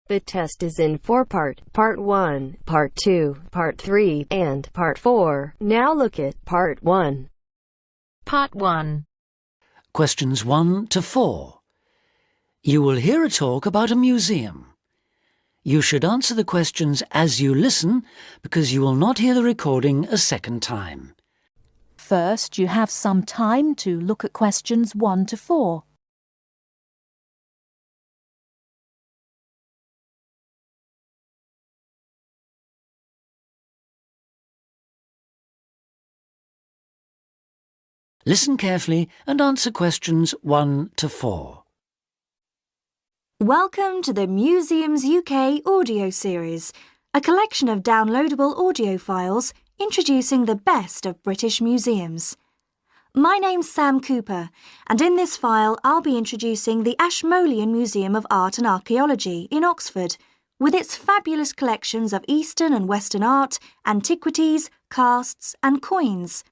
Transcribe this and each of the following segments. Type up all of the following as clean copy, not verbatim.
The test is in 4 parts: Part 1, Part 2, Part 3, and Part 4. Now look at Part 1. Part 1. Questions 1 to 4. You will hear a talk about a museum. You should answer the questions as you listen because you will not hear the recording a second time. First, you have some time to look at questions 1 to 4. Listen carefully and answer questions 1 to 4. Welcome to the Museums UK audio series, a collection of downloadable audio files introducing the best of British museums. My name's Sam Cooper, and in this file I'll be introducing the Ashmolean Museum of Art and Archaeology in Oxford, with its fabulous collections of Eastern and Western art, antiquities, casts and coins.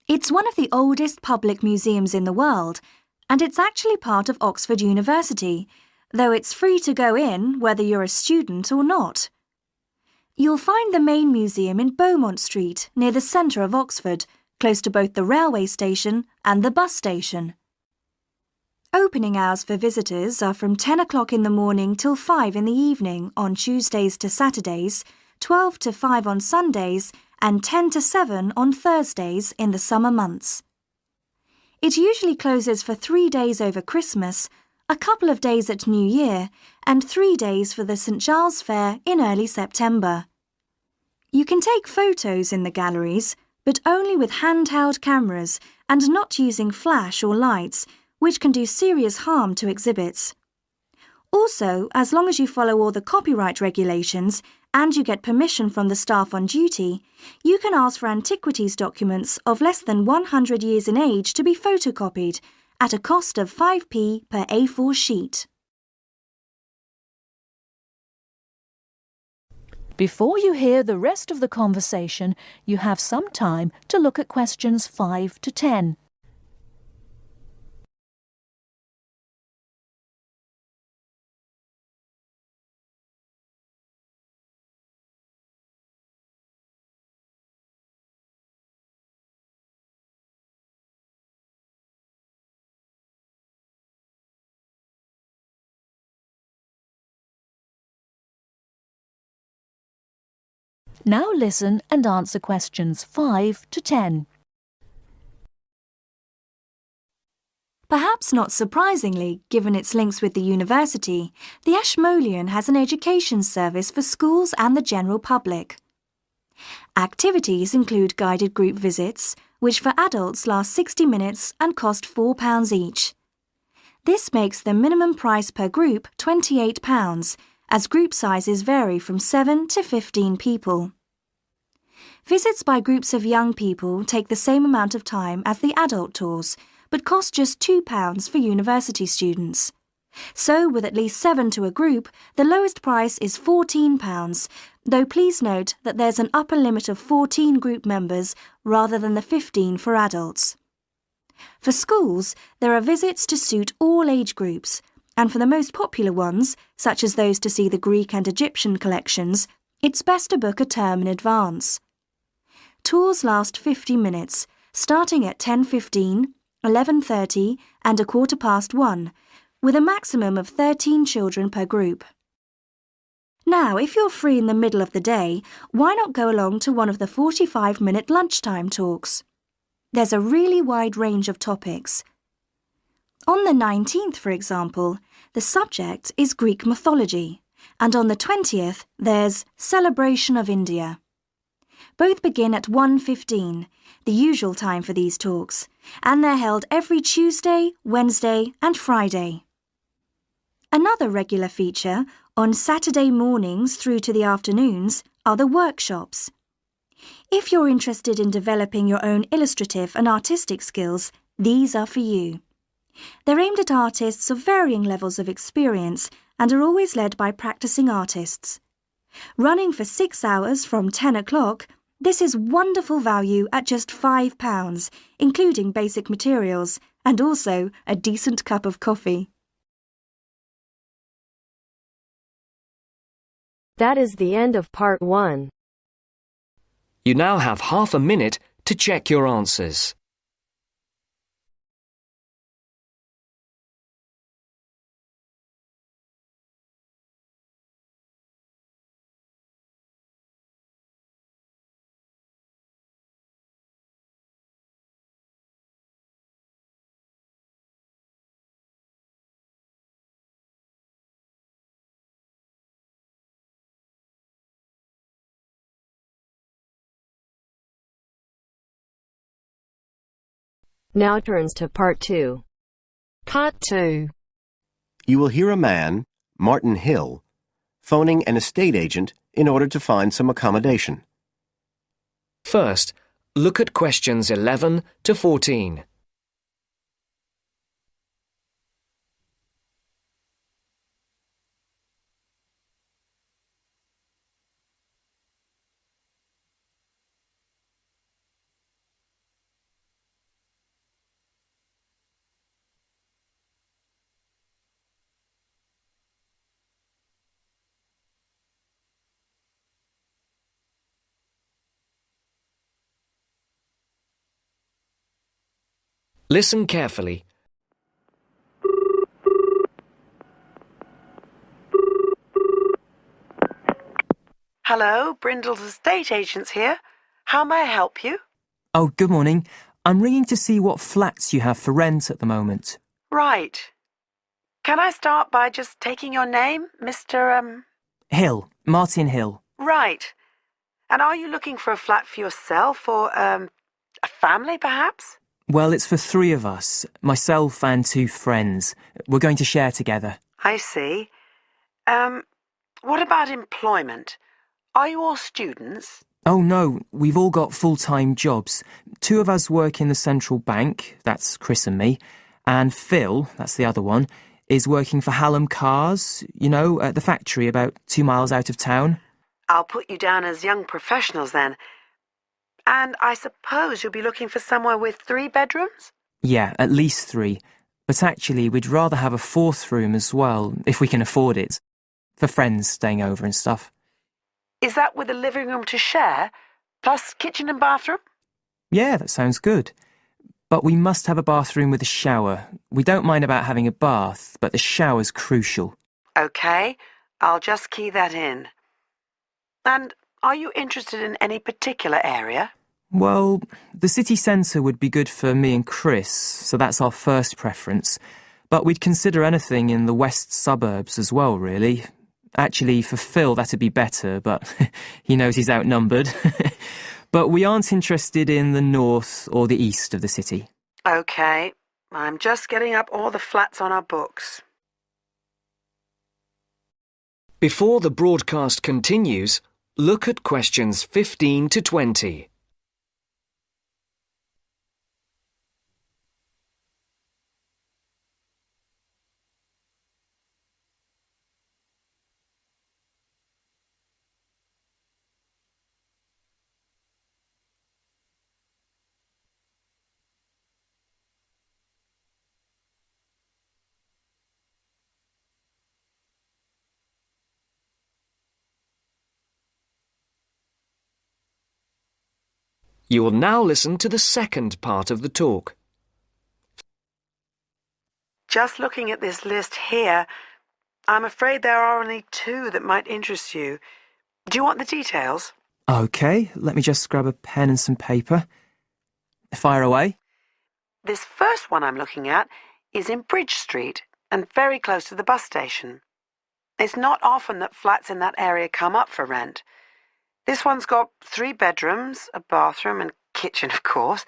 It's one of the oldest public museums in the world, and it's actually part of Oxford University, though it's free to go in whether you're a student or not. You'll find the main museum in Beaumont Street, near the centre of Oxford, close to both the railway station and the bus station. Opening hours for visitors are from 10 o'clock in the morning till 5 in the evening on Tuesdays to Saturdays, 12 to 5 on Sundays, and 10 to 7 on Thursdays in the summer months. It usually closes for 3 days over Christmas, a couple of days at New Year, and 3 days for the St Giles Fair in early September. You can take photos in the galleries, but only with handheld cameras and not using flash or lights, which can do serious harm to exhibits. Also, as long as you follow all the copyright regulations and you get permission from the staff on duty, you can ask for antiquities documents of less than 100 years in age to be photocopied at a cost of 5p per A4 sheet. Before you hear the rest of the conversation, you have some time to look at questions 5 to 10. Now listen and answer questions 5 to 10. Perhaps not surprisingly, given its links with the university, the Ashmolean has an education service for schools and the general public. Activities include guided group visits, which for adults last 60 minutes and cost £4 each. This makes the minimum price per group £28, as group sizes vary from 7 to 15 people. Visits by groups of young people take the same amount of time as the adult tours, but cost just £2 for university students. So, with at least 7 to a group, the lowest price is £14, though please note that there's an upper limit of 14 group members rather than the 15 for adults. For schools, there are visits to suit all age groups, and for the most popular ones, such as those to see the Greek and Egyptian collections, it's best to book a term in advance. Tours last 50 minutes, starting at 10:15, 11:30 and 1:15, with a maximum of 13 children per group. Now, if you're free in the middle of the day, why not go along to one of the 45-minute lunchtime talks? There's a really wide range of topics. On the 19th, for example, the subject is Greek mythology, and on the 20th, there's Celebration of India. Both begin at 1:15, the usual time for these talks, and they're held every Tuesday, Wednesday and Friday. Another regular feature, on Saturday mornings through to the afternoons, are the workshops. If you're interested in developing your own illustrative and artistic skills, these are for you. They're aimed at artists of varying levels of experience and are always led by practicing artists. Running for 6 hours from 10 o'clock, this is wonderful value at just £5, including basic materials, and also a decent cup of coffee. That is the end of part 1. You now have half a minute to check your answers. Now turns to part 2. Part 2. You will hear a man, Martin Hill, phoning an estate agent in order to find some accommodation. First, look at questions 11 to 14. Listen carefully. Hello, Brindle's estate agents here. How may I help you? Oh, good morning. I'm ringing to see what flats you have for rent at the moment. Right. Can I start by just taking your name, Mr. Hill. Martin Hill. Right. And are you looking for a flat for yourself or, a family, perhaps? Well, it's for 3 of us. Myself and 2 friends. We're going to share together. I see. What about employment? Are you all students? Oh, no. We've all got full-time jobs. 2 of us work in the central bank. That's Chris and me. And Phil, that's the other one, is working for Hallam Cars, you know, at the factory about 2 miles out of town. I'll put you down as young professionals then. And I suppose you'll be looking for somewhere with 3 bedrooms? Yeah, at least 3. But actually, we'd rather have a 4th room as well, if we can afford it. For friends staying over and stuff. Is that with a living room to share, plus kitchen and bathroom? Yeah, that sounds good. But we must have a bathroom with a shower. We don't mind about having a bath, but the shower's crucial. OK, I'll just key that in. And are you interested in any particular area? Well, the city centre would be good for me and Chris, so that's our first preference. But we'd consider anything in the west suburbs as well, really. Actually, for Phil, that'd be better, but he knows he's outnumbered. But we aren't interested in the north or the east of the city. OK, I'm just getting up all the flats on our books. Before the broadcast continues, look at questions 15 to 20. You will now listen to the second part of the talk. Just looking at this list here, I'm afraid there are only 2 that might interest you. Do you want the details? OK, let me just grab a pen and some paper. Fire away. This first one I'm looking at is in Bridge Street and very close to the bus station. It's not often that flats in that area come up for rent. This one's got 3 bedrooms, a bathroom and kitchen, of course,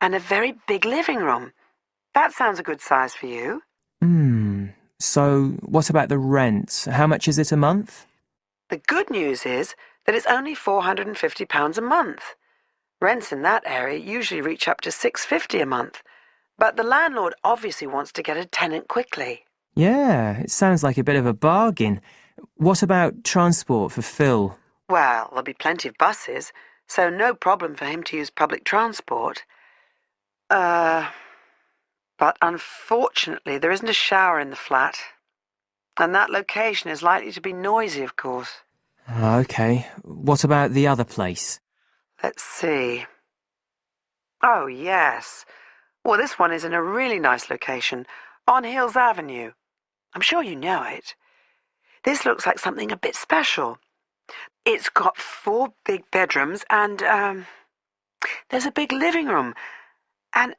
and a very big living room. That sounds a good size for you. So what about the rent? How much is it a month? The good news is that it's only £450 a month. Rents in that area usually reach up to $650 a month, but the landlord obviously wants to get a tenant quickly. Yeah, it sounds like a bit of a bargain. What about transport for Phil? Well, there'll be plenty of buses, so no problem for him to use public transport. But unfortunately there isn't a shower in the flat. And that location is likely to be noisy, of course. OK. What about the other place? Let's see. Oh, yes. Well, this one is in a really nice location, on Hills Avenue. I'm sure you know it. This looks like something a bit special. It's got 4 big bedrooms and, there's a big living room. And,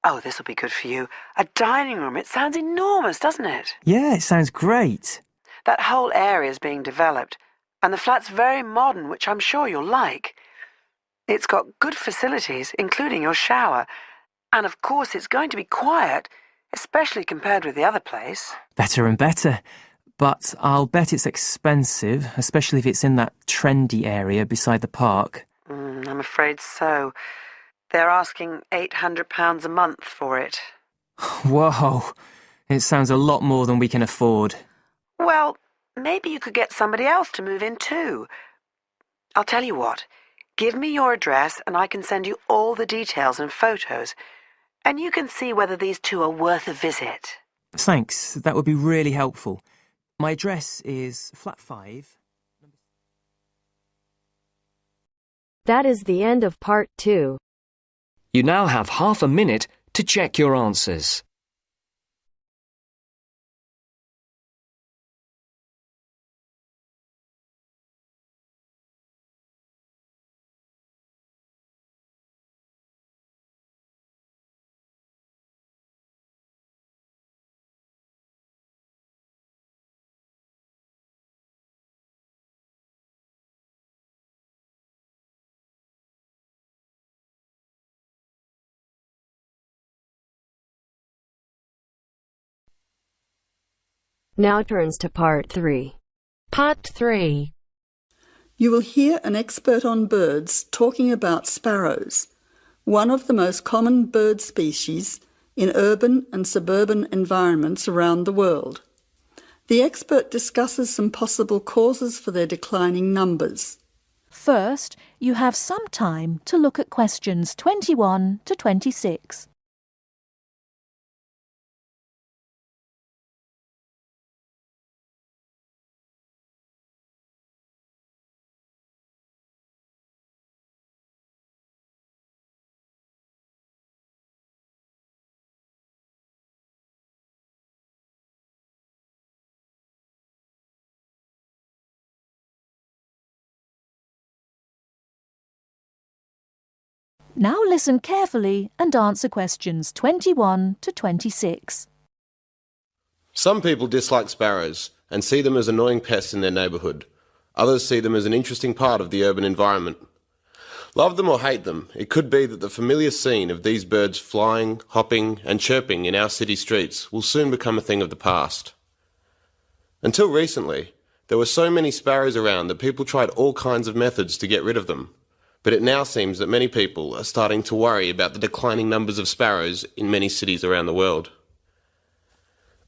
oh, this'll be good for you, a dining room. It sounds enormous, doesn't it? Yeah, it sounds great. That whole area is being developed, and the flat's very modern, which I'm sure you'll like. It's got good facilities, including your shower. And of course, it's going to be quiet, especially compared with the other place. Better and better. But I'll bet it's expensive, especially if it's in that trendy area beside the park. I'm afraid so. They're asking £800 a month for it. Whoa, it sounds a lot more than we can afford. Well, maybe you could get somebody else to move in too. I'll tell you what. Give me your address and I can send you all the details and photos. And you can see whether these two are worth a visit. Thanks, that would be really helpful. My address is flat 5. That is the end of part 2. You now have half a minute to check your answers. Now turns to part 3. Part 3. You will hear an expert on birds talking about sparrows, one of the most common bird species in urban and suburban environments around the world. The expert discusses some possible causes for their declining numbers. First, you have some time to look at questions 21 to 26. Now listen carefully and answer questions 21 to 26. Some people dislike sparrows and see them as annoying pests in their neighbourhood. Others see them as an interesting part of the urban environment. Love them or hate them, it could be that the familiar scene of these birds flying, hopping and chirping in our city streets will soon become a thing of the past. Until recently, there were so many sparrows around that people tried all kinds of methods to get rid of them. But it now seems that many people are starting to worry about the declining numbers of sparrows in many cities around the world.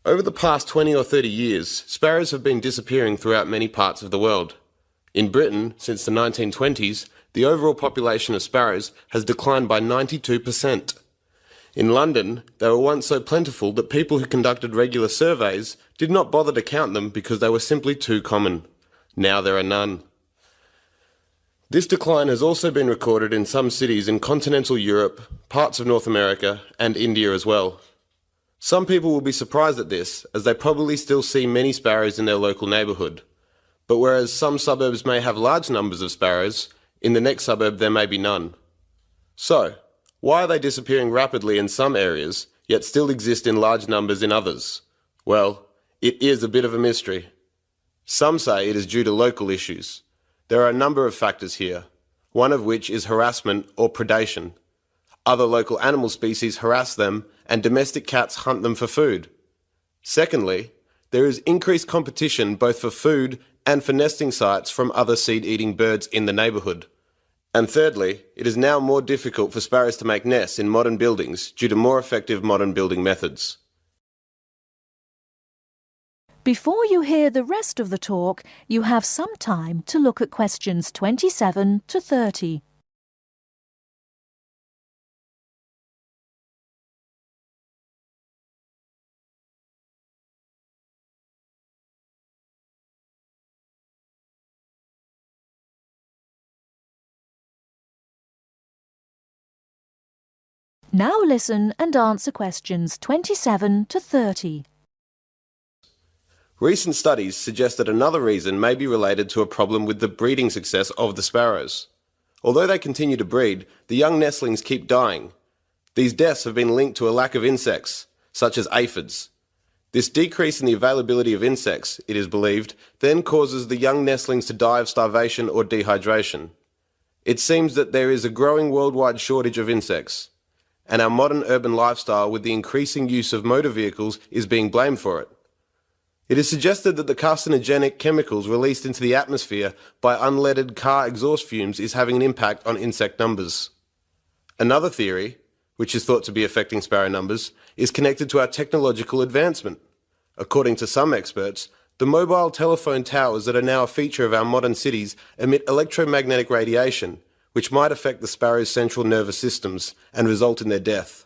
Over the past 20 or 30 years, sparrows have been disappearing throughout many parts of the world. In Britain, since the 1920s, the overall population of sparrows has declined by 92%. In London, they were once so plentiful that people who conducted regular surveys did not bother to count them because they were simply too common. Now there are none. This decline has also been recorded in some cities in continental Europe, parts of North America, and India as well. Some people will be surprised at this, as they probably still see many sparrows in their local neighbourhood. But whereas some suburbs may have large numbers of sparrows, in the next suburb there may be none. So, why are they disappearing rapidly in some areas, yet still exist in large numbers in others? Well, it is a bit of a mystery. Some say it is due to local issues. There are a number of factors here, one of which is harassment or predation. Other local animal species harass them and domestic cats hunt them for food. Secondly, there is increased competition both for food and for nesting sites from other seed-eating birds in the neighbourhood. And thirdly, it is now more difficult for sparrows to make nests in modern buildings due to more effective modern building methods. Before you hear the rest of the talk, you have some time to look at questions 27 to 30. Now listen and answer questions 27 to 30. Recent studies suggest that another reason may be related to a problem with the breeding success of the sparrows. Although they continue to breed, the young nestlings keep dying. These deaths have been linked to a lack of insects, such as aphids. This decrease in the availability of insects, it is believed, then causes the young nestlings to die of starvation or dehydration. It seems that there is a growing worldwide shortage of insects, and our modern urban lifestyle with the increasing use of motor vehicles is being blamed for it. It is suggested that the carcinogenic chemicals released into the atmosphere by unleaded car exhaust fumes is having an impact on insect numbers. Another theory, which is thought to be affecting sparrow numbers, is connected to our technological advancement. According to some experts, the mobile telephone towers that are now a feature of our modern cities emit electromagnetic radiation, which might affect the sparrows' central nervous systems and result in their death.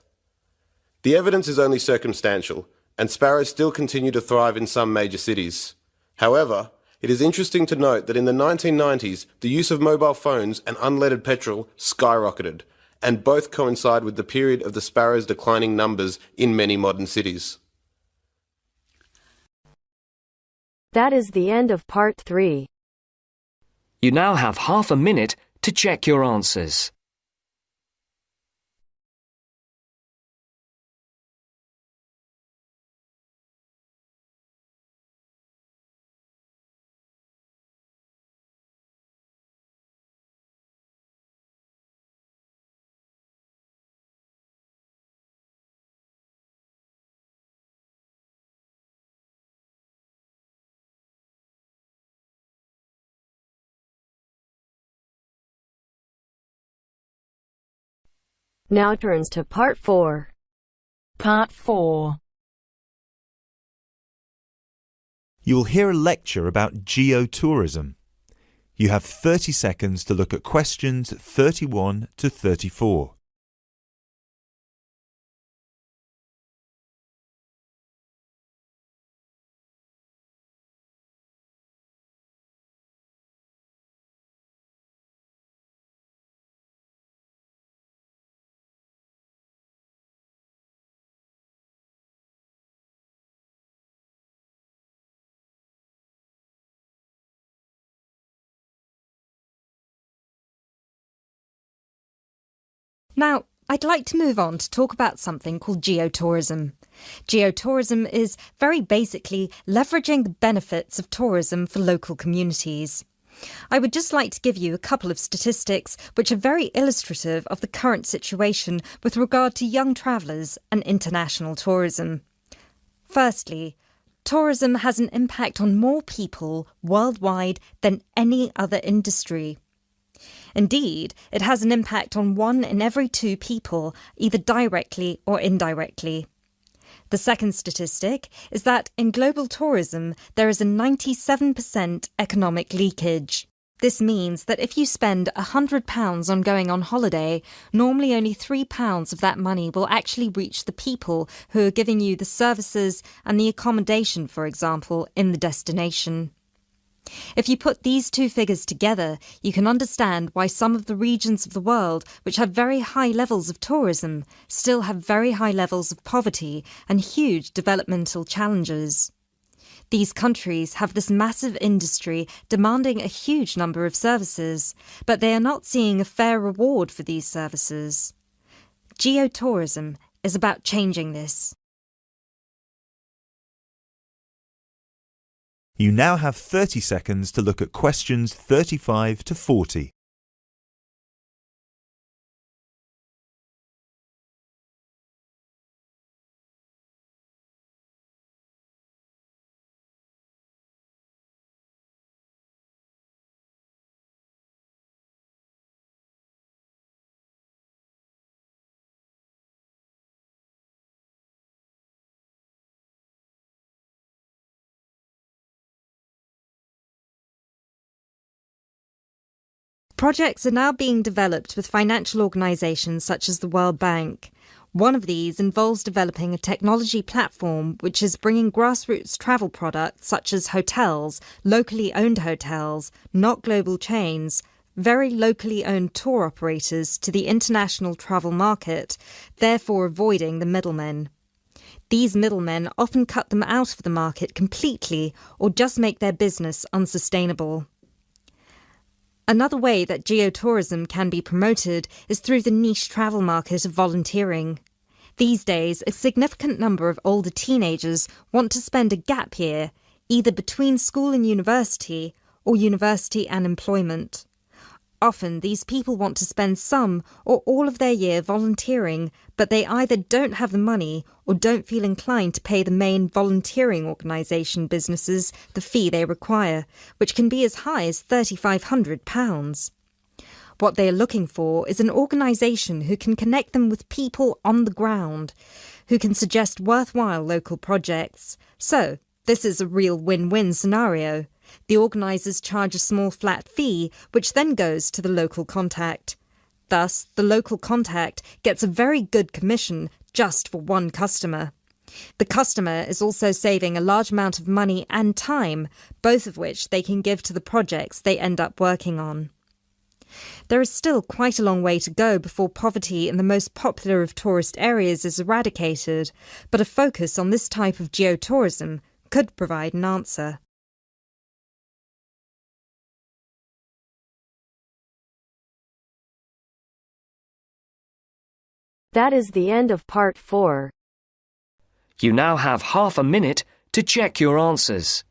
The evidence is only circumstantial, and sparrows still continue to thrive in some major cities. However, it is interesting to note that in the 1990s, the use of mobile phones and unleaded petrol skyrocketed, and both coincide with the period of the sparrows' declining numbers in many modern cities. That is the end of part 3. You now have half a minute to check your answers. Now turns to part 4. Part 4. You will hear a lecture about geotourism. You have 30 seconds to look at questions 31 to 34. Now, I'd like to move on to talk about something called geotourism. Geotourism is very basically leveraging the benefits of tourism for local communities. I would just like to give you a couple of statistics which are very illustrative of the current situation with regard to young travellers and international tourism. Firstly, tourism has an impact on more people worldwide than any other industry. Indeed, it has an impact on 1 in every 2 people, either directly or indirectly. The second statistic is that in global tourism, there is a 97% economic leakage. This means that if you spend £100 on going on holiday, normally only £3 of that money will actually reach the people who are giving you the services and the accommodation, for example, in the destination. If you put these two figures together, you can understand why some of the regions of the world which have very high levels of tourism still have very high levels of poverty and huge developmental challenges. These countries have this massive industry demanding a huge number of services, but they are not seeing a fair reward for these services. Geotourism is about changing this. You now have 30 seconds to look at questions 35 to 40. Projects are now being developed with financial organisations such as the World Bank. One of these involves developing a technology platform which is bringing grassroots travel products such as hotels, locally owned hotels, not global chains, very locally owned tour operators to the international travel market, therefore avoiding the middlemen. These middlemen often cut them out of the market completely or just make their business unsustainable. Another way that geotourism can be promoted is through the niche travel market of volunteering. These days, a significant number of older teenagers want to spend a gap year, either between school and university or university and employment. Often, these people want to spend some or all of their year volunteering, but they either don't have the money or don't feel inclined to pay the main volunteering organisation businesses the fee they require, which can be as high as £3,500. What they are looking for is an organisation who can connect them with people on the ground, who can suggest worthwhile local projects. So, this is a real win-win scenario. The organisers charge a small flat fee, which then goes to the local contact. Thus, the local contact gets a very good commission just for one customer. The customer is also saving a large amount of money and time, both of which they can give to the projects they end up working on. There is still quite a long way to go before poverty in the most popular of tourist areas is eradicated, but a focus on this type of geotourism could provide an answer. That is the end of part 4. You now have half a minute to check your answers.